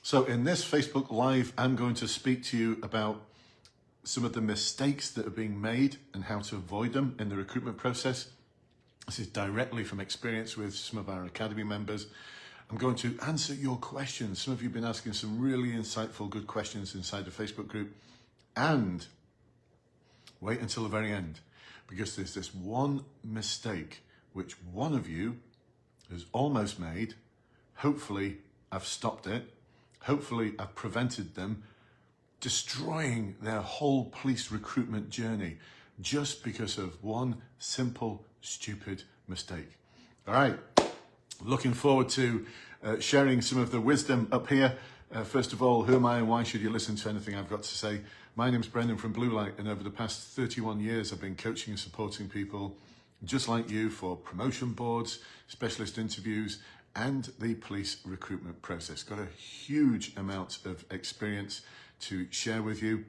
So in this Facebook Live, I'm going to speak to you about some of the mistakes that are being made and how to avoid them in the recruitment process. This is directly from experience with some of our Academy members. I'm going to answer your questions. Some of you have been asking some really insightful, good questions inside the Facebook group. And wait until the very end, because there's this one mistake which one of you has almost made. Hopefully, I've stopped it. Hopefully, I've prevented them destroying their whole police recruitment journey just because of one simple, stupid mistake. All right, looking forward to sharing some of the wisdom up here. First of all, who am I and why should you listen to anything I've got to say? My name's Brendan from Blue Light, and over the past 31 years, I've been coaching and supporting people just like you for promotion boards, specialist interviews, and the police recruitment process. Got a huge amount of experience to share with you.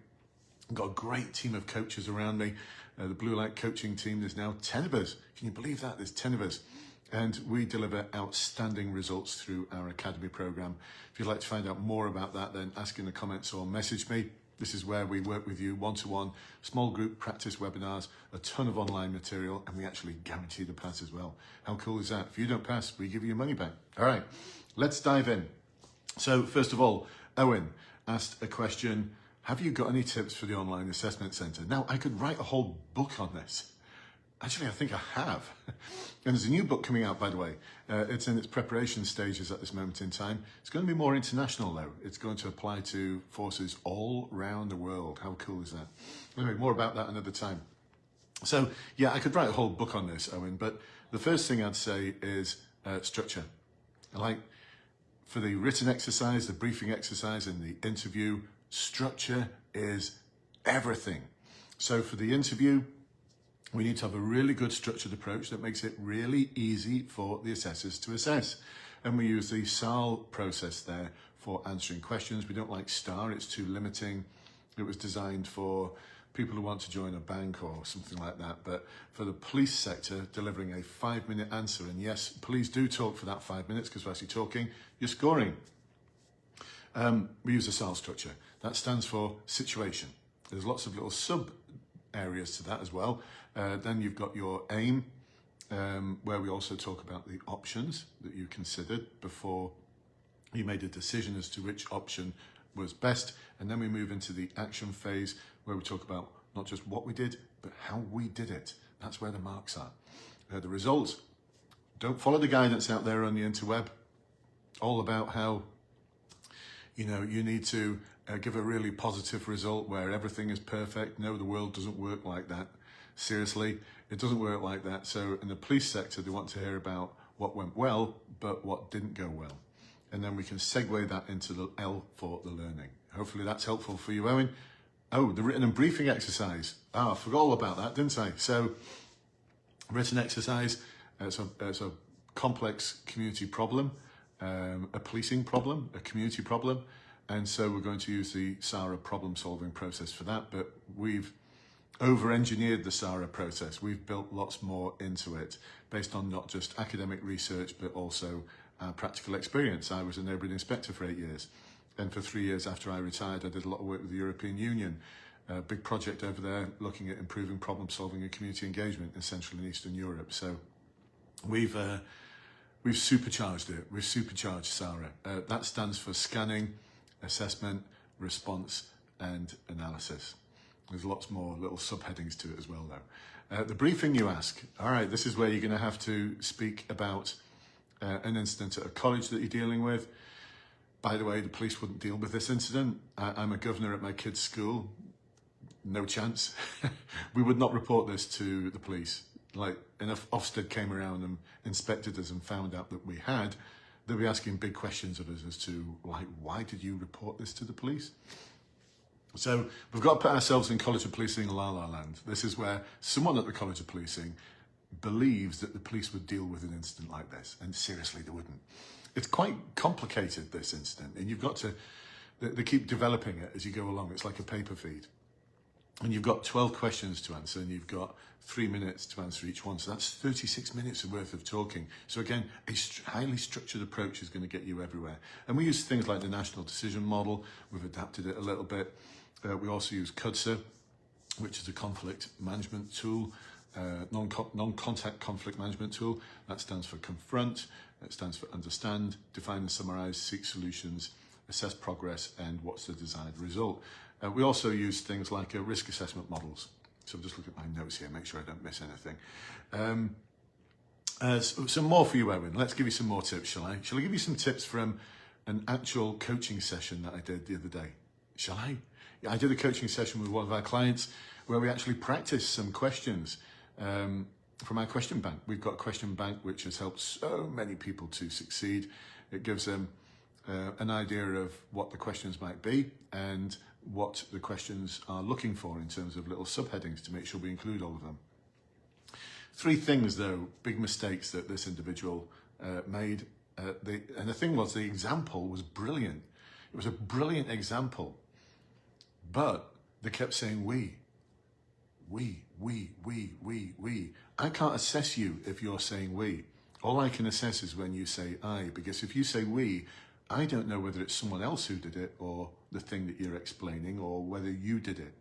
Got a great team of coaches around me. The Blue Light coaching team, there's now 10 of us. Can you believe that? There's 10 of us. And we deliver outstanding results through our Academy program. If you'd like to find out more about that, then ask in the comments or message me. This is where we work with you one-to-one, small group practice webinars, a ton of online material, and we actually guarantee the pass as well. How cool is that? If you don't pass, we give you your money back. All right, let's dive in. So first of all, Owen asked a question, have you got any tips for the online assessment center? Now, I could write a whole book on this. Actually, I think I have. And there's a new book coming out, by the way. It's in its preparation stages at this moment in time. It's going to be more international, though. It's going to apply to forces all around the world. How cool is that? Anyway, more about that another time. So, yeah, I could write a whole book on this, Owen, but the first thing I'd say is structure. Like, for the written exercise, the briefing exercise, and the interview, structure is everything. So for the interview, we need to have a really good structured approach that makes it really easy for the assessors to assess. And we use the SAL process there for answering questions. We don't like STAR, it's too limiting. It was designed for people who want to join a bank or something like that. But for the police sector, delivering a 5-minute answer, and yes, please do talk for that 5 minutes, because whilst you're talking, you're scoring. We use the SAL structure. That stands for situation. There's lots of little sub areas to that as well. Then you've got your aim, where we also talk about the options that you considered before you made a decision as to which option was best. And then we move into the action phase, where we talk about not just what we did, but how we did it. That's where the marks are. The results, don't follow the guidance out there on the interweb, all about how, you need to give a really positive result where everything is perfect. No, the world doesn't work like that. Seriously, it doesn't work like that. So in the police sector, they want to hear about what went well, but what didn't go well. And then we can segue that into the L for the learning. Hopefully that's helpful for you, Owen. Oh, the written and briefing exercise. I forgot all about that, didn't I? So written exercise, it's a complex community problem, a policing problem, a community problem. And so we're going to use the SARA problem-solving process for that, but we've over-engineered the SARA process. We've built lots more into it, based on not just academic research, but also practical experience. I was a neighbourhood inspector for 8 years, and for 3 years after I retired, I did a lot of work with the European Union. A big project over there looking at improving problem-solving and community engagement in Central and Eastern Europe. So we've supercharged it. We've supercharged SARA. That stands for scanning, assessment, response, and analysis. There's lots more little subheadings to it as well, though. The briefing you ask. All right, this is where you're going to have to speak about an incident at a college that you're dealing with. By the way, the police wouldn't deal with this incident. I'm a governor at my kid's school. No chance. We would not report this to the police. Like, if Ofsted came around and inspected us and found out that we had, they'll be asking big questions of us as to, like, why did you report this to the police? So we've got to put ourselves in College of Policing la la land. This is where someone at the College of Policing believes that the police would deal with an incident like this, and seriously, they wouldn't. It's quite complicated, this incident, and you've got to, they keep developing it as you go along. It's like a paper feed. And you've got 12 questions to answer, and you've got 3 minutes to answer each one. So that's 36 minutes worth of talking. So again, a highly structured approach is going to get you everywhere. And we use things like the National Decision Model. We've adapted it a little bit. We also use CUDSA, which is a conflict management tool, non-contact conflict management tool. That stands for confront, it stands for understand, define and summarize, seek solutions, assess progress, and what's the desired result. We also use things like risk assessment models. So just look at my notes here, make sure I don't miss anything. Some more for you, Owen. Let's give you some more tips, shall I? Shall I give you some tips from an actual coaching session that I did the other day? Shall I? Yeah, I did a coaching session with one of our clients where we actually practiced some questions from our question bank. We've got a question bank which has helped so many people to succeed. It gives them an idea of what the questions might be and what the questions are looking for in terms of little subheadings to make sure we include all of them. 3 things, though, big mistakes that this individual made. And the thing was, the example was brilliant. It was a brilliant example. But they kept saying we. I can't assess you if you're saying we. All I can assess is when you say I, because if you say we, I don't know whether it's someone else who did it or the thing that you're explaining or whether you did it.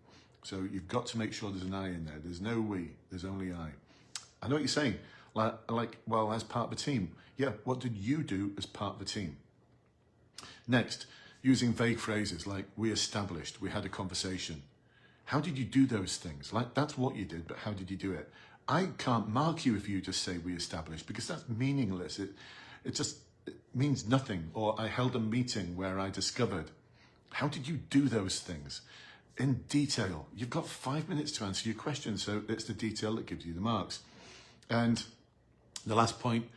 So you've got to make sure there's an I in there. There's no we, there's only I. I know what you're saying. Like, well, as part of the team. Yeah, what did you do as part of the team? Next, using vague phrases like we established, we had a conversation. How did you do those things? Like, that's what you did, but how did you do it? I can't mark you if you just say we established, because that's meaningless. It means nothing. Or I held a meeting where I discovered. How did you do those things? In detail. You've got 5 minutes to answer your question, so it's the detail that gives you the marks. And the last point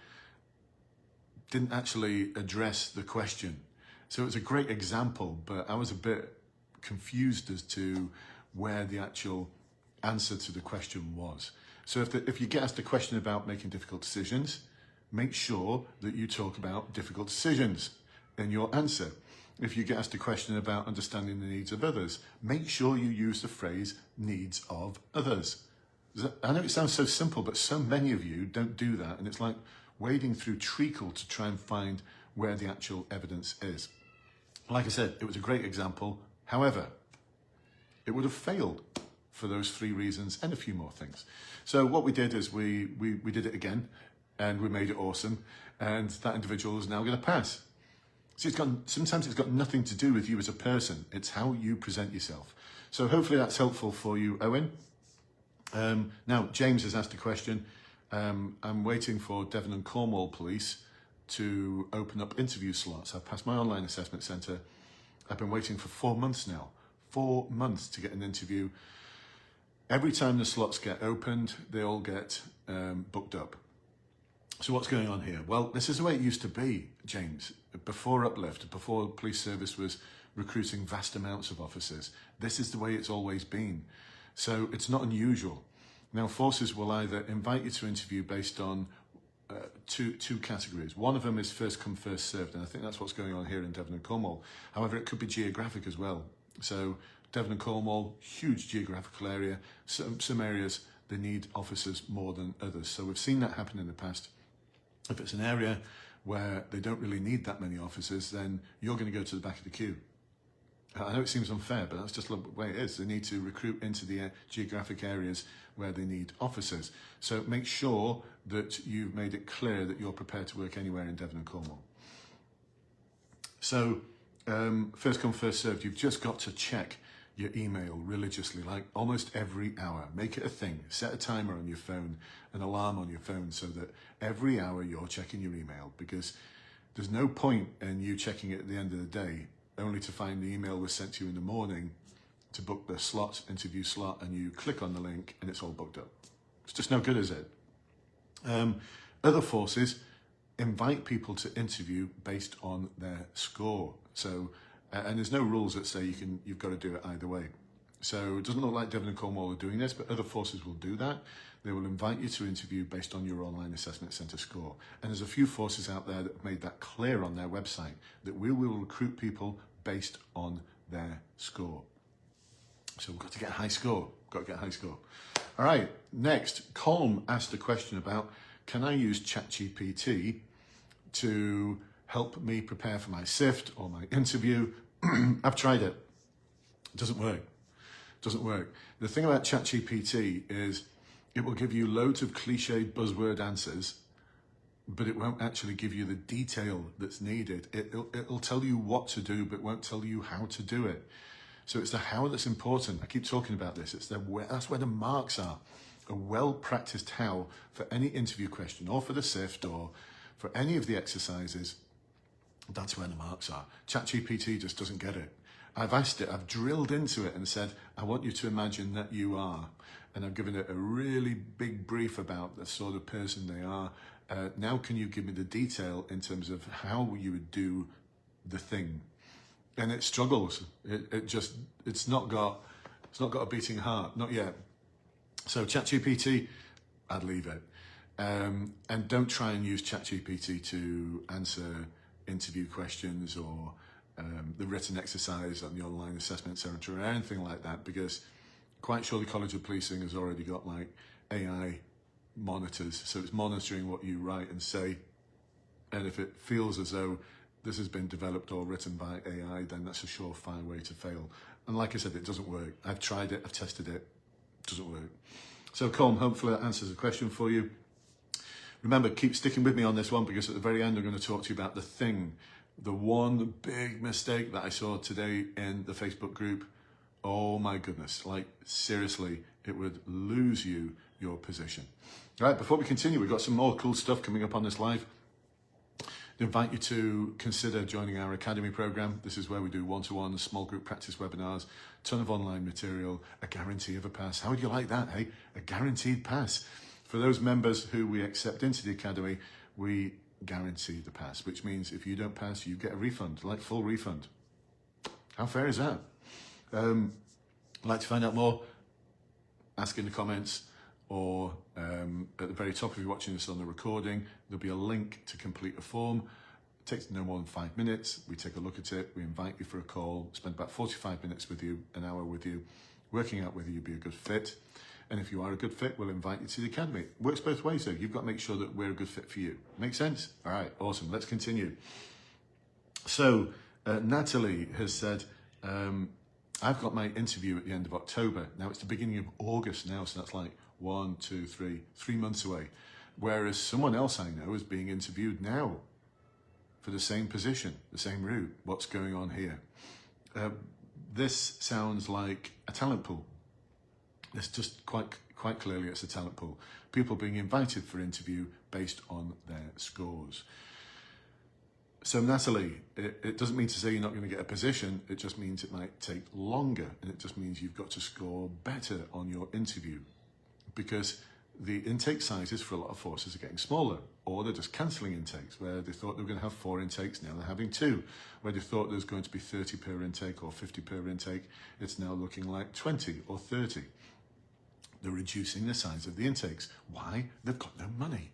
didn't actually address the question. So it was a great example, but I was a bit confused as to where the actual answer to the question was. So if you get asked a question about making difficult decisions, make sure that you talk about difficult decisions in your answer. If you get asked a question about understanding the needs of others, make sure you use the phrase needs of others. I know it sounds so simple, but so many of you don't do that. And it's like wading through treacle to try and find where the actual evidence is. Like I said, it was a great example. However, it would have failed for those 3 reasons and a few more things. So what we did is we did it again and we made it awesome. And that individual is now going to pass. So sometimes it's got nothing to do with you as a person. It's how you present yourself. So hopefully that's helpful for you, Owen. Now, James has asked a question. I'm waiting for Devon and Cornwall Police to open up interview slots. I've passed my online assessment centre. I've been waiting for 4 months now. 4 months to get an interview. Every time the slots get opened, they all get booked up. So what's going on here? Well, this is the way it used to be, James. Before Uplift, before the police service was recruiting vast amounts of officers, this is the way it's always been. So it's not unusual. Now, forces will either invite you to interview based on two categories. One of them is first come, first served, and I think that's what's going on here in Devon and Cornwall. However, it could be geographic as well. So Devon and Cornwall, huge geographical area. Some areas, they need officers more than others. So we've seen that happen in the past. If it's an area where they don't really need that many officers, then you're going to go to the back of the queue. I know it seems unfair, but that's just the way it is. They need to recruit into the geographic areas where they need officers. So make sure that you've made it clear that you're prepared to work anywhere in Devon and Cornwall. So first come, first served. You've just got to check your email religiously, like almost every hour. Make it a thing. Set a timer on your phone, an alarm on your phone, so that every hour you're checking your email, because there's no point in you checking it at the end of the day only to find the email was sent to you in the morning to book the slot, interview slot, and you click on the link and it's all booked up. It's just no good, is it? Other forces invite people to interview based on their score. So, and there's no rules that say you've got to do it either way. So it doesn't look like Devon and Cornwall are doing this, but other forces will do that. They will invite you to interview based on your online assessment centre score. And there's a few forces out there that have made that clear on their website, that we will recruit people based on their score. So we've got to get a high score. Got to get a high score. All right, next, Colm asked a question about, can I use ChatGPT to help me prepare for my SIFT or my interview? I've tried it. It doesn't work. Doesn't work. The thing about ChatGPT is it will give you loads of cliched buzzword answers, but it won't actually give you the detail that's needed. It'll tell you what to do, but won't tell you how to do it. So it's the how that's important. I keep talking about this. That's where the marks are. A well-practiced how for any interview question or for the SIFT or for any of the exercises, that's where the marks are. ChatGPT just doesn't get it. I've asked it, I've drilled into it and said, I want you to imagine that you are. And I've given it a really big brief about the sort of person they are. Now can you give me the detail in terms of how you would do the thing? And it struggles. It's not got a beating heart, not yet. So ChatGPT, I'd leave it. And don't try and use ChatGPT to answer interview questions or the written exercise on the online assessment center or anything like that, because quite surely College of Policing has already got like AI monitors, so it's monitoring what you write and say, and if it feels as though this has been developed or written by AI, then that's a surefire way to fail. And like I said, it doesn't work. I've tried it, I've tested it, it doesn't work. So Colm, hopefully that answers the question for you. Remember, keep sticking with me on this one, because at the very end I'm going to talk to you about the thing, the one big mistake that I saw today in the Facebook group. Oh my goodness, like seriously, it would lose you your position. All right, before we continue, we've got some more cool stuff coming up on this live. I invite you to consider joining our Academy program. This is where we do one-to-one, small group practice webinars, ton of online material, a guarantee of a pass. How would you like that, hey? A guaranteed pass. For those members who we accept into the Academy, we guarantee the pass, which means if you don't pass, you get a refund, like full refund. How fair is that? Like to find out more? Ask in the comments, or at the very top, if you're watching this on the recording, there'll be a link to complete a form. It takes no more than 5 minutes. We take a look at it, we invite you for a call, spend about 45 minutes with you, an hour with you, working out whether you'd be a good fit. And if you are a good fit, we'll invite you to the Academy. It works both ways though. You've got to make sure that we're a good fit for you. Make sense? All right, awesome. Let's continue. So Natalie has said, I've got my interview at the end of October. Now it's the beginning of August now, so that's like 3 months away. Whereas someone else I know is being interviewed now for the same position, the same route. What's going on here? This sounds like a talent pool. It's just quite clearly it's a talent pool. People being invited for interview based on their scores. So Natalie, it doesn't mean to say you're not going to get a position, it just means it might take longer, and it just means you've got to score better on your interview, because the intake sizes for a lot of forces are getting smaller, or they're just cancelling intakes, where they thought they were going to have 4 intakes, now they're having 2. Where they thought there was going to be 30 per intake or 50 per intake, it's now looking like 20 or 30. They're reducing the size of the intakes. Why? They've got no money.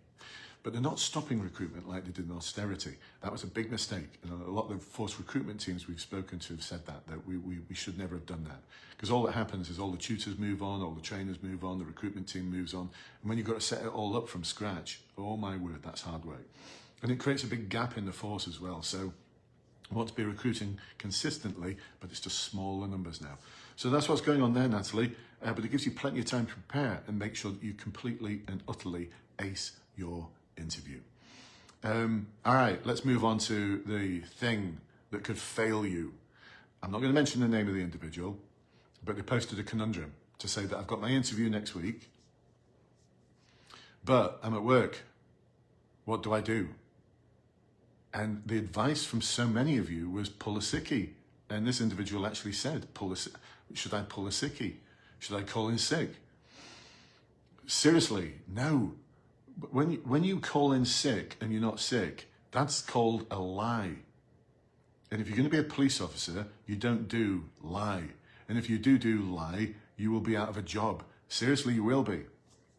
But they're not stopping recruitment like they did in austerity. That was a big mistake. And a lot of the forced recruitment teams we've spoken to have said that we should never have done that. Because all that happens is all the tutors move on, all the trainers move on, the recruitment team moves on. And when you've got to set it all up from scratch, oh my word, that's hard work. And it creates a big gap in the force as well. So I want to be recruiting consistently, but it's just smaller numbers now. So that's what's going on there, Natalie. But it gives you plenty of time to prepare and make sure that you completely and utterly ace your interview. All right, let's move on to the thing that could fail you. I'm not going to mention the name of the individual, but they posted a conundrum to say that I've got my interview next week, but I'm at work. What do I do? And the advice from so many of you was pull a sickie. And this individual actually said, should I pull a sickie? Should I call in sick? Seriously, no. But when you call in sick and you're not sick, that's called a lie. And if you're going to be a police officer, you don't do lie. And if you do lie, you will be out of a job. Seriously, you will be.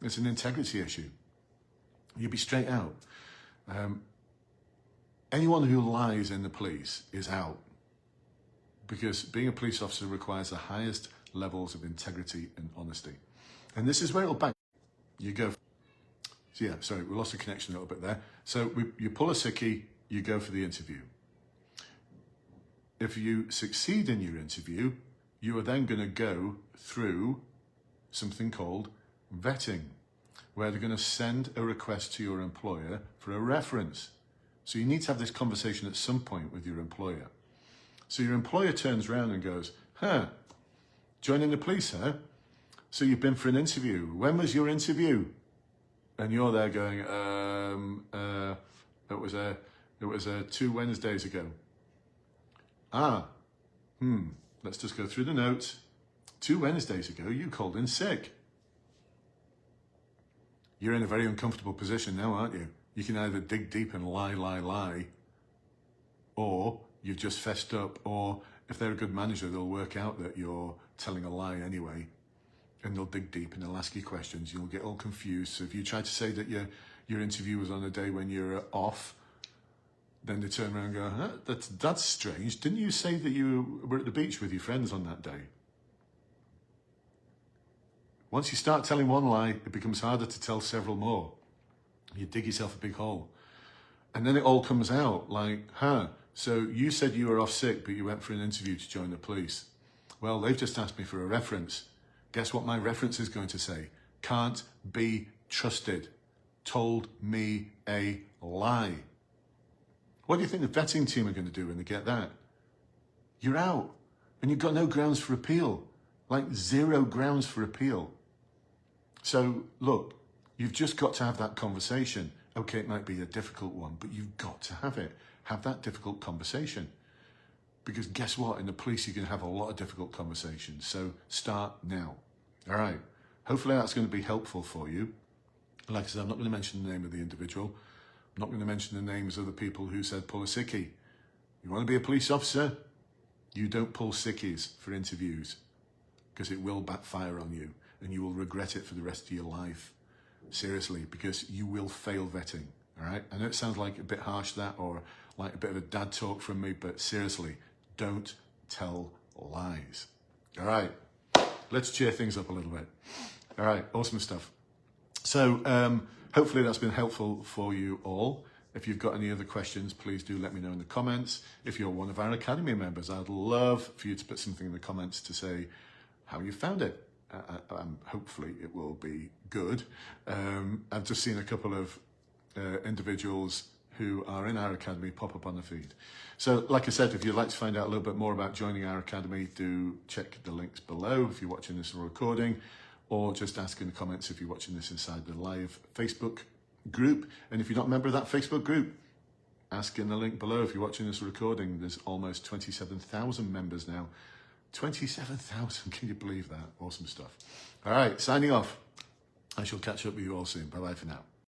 It's an integrity issue. You'll be straight out. Anyone who lies in the police is out. Because being a police officer requires the highest levels of integrity and honesty. And this is where it'll back. You go. So yeah, sorry, we lost the connection a little bit there. So you pull a sickie, you go for the interview. If you succeed in your interview, you are then going to go through something called vetting, where they're going to send a request to your employer for a reference. So you need to have this conversation at some point with your employer. So your employer turns around and goes, joining the police, huh? So you've been for an interview. When was your interview? And you're there going, it was 2 Wednesdays ago. Let's just go through the notes. 2 Wednesdays ago, you called in sick. You're in a very uncomfortable position now, aren't you? You can either dig deep and lie, or you've just fessed up, or if they're a good manager, they'll work out that you're telling a lie anyway, and they'll dig deep and they'll ask you questions. You'll get all confused. So if you try to say that your interview was on a day when you're off, then they turn around and go, that's strange. Didn't you say that you were at the beach with your friends on that day? Once you start telling one lie, it becomes harder to tell several more. You dig yourself a big hole. And then it all comes out like, so you said you were off sick, but you went for an interview to join the police. Well, they've just asked me for a reference. Guess what my reference is going to say? Can't be trusted. Told me a lie. What do you think the vetting team are going to do when they get that? You're out. And you've got no grounds for appeal. Like 0 grounds for appeal. So, look, you've just got to have that conversation. Okay, it might be a difficult one, but you've got to have it. Have that difficult conversation. Because guess what? In the police, you're going to have a lot of difficult conversations. So start now. All right. Hopefully that's going to be helpful for you. Like I said, I'm not going to mention the name of the individual. I'm not going to mention the names of the people who said pull a sickie. You want to be a police officer? You don't pull sickies for interviews, because it will backfire on you and you will regret it for the rest of your life. Seriously, because you will fail vetting. All right. I know it sounds like a bit harsh, that, or like a bit of a dad talk from me, but seriously, don't tell lies. All right. Let's cheer things up a little bit. All right. Awesome stuff. So hopefully that's been helpful for you all. If you've got any other questions, please do let me know in the comments. If you're one of our Academy members, I'd love for you to put something in the comments to say how you found it. Hopefully it will be good. I've just seen a couple of individuals who are in our Academy pop up on the feed. So like I said, if you'd like to find out a little bit more about joining our Academy, do check the links below if you're watching this recording, or just ask in the comments if you're watching this inside the live Facebook group. And if you're not a member of that Facebook group, ask in the link below if you're watching this recording. There's almost 27,000 members now. 27,000, can you believe that? Awesome stuff. All right, signing off. I shall catch up with you all soon. Bye-bye for now.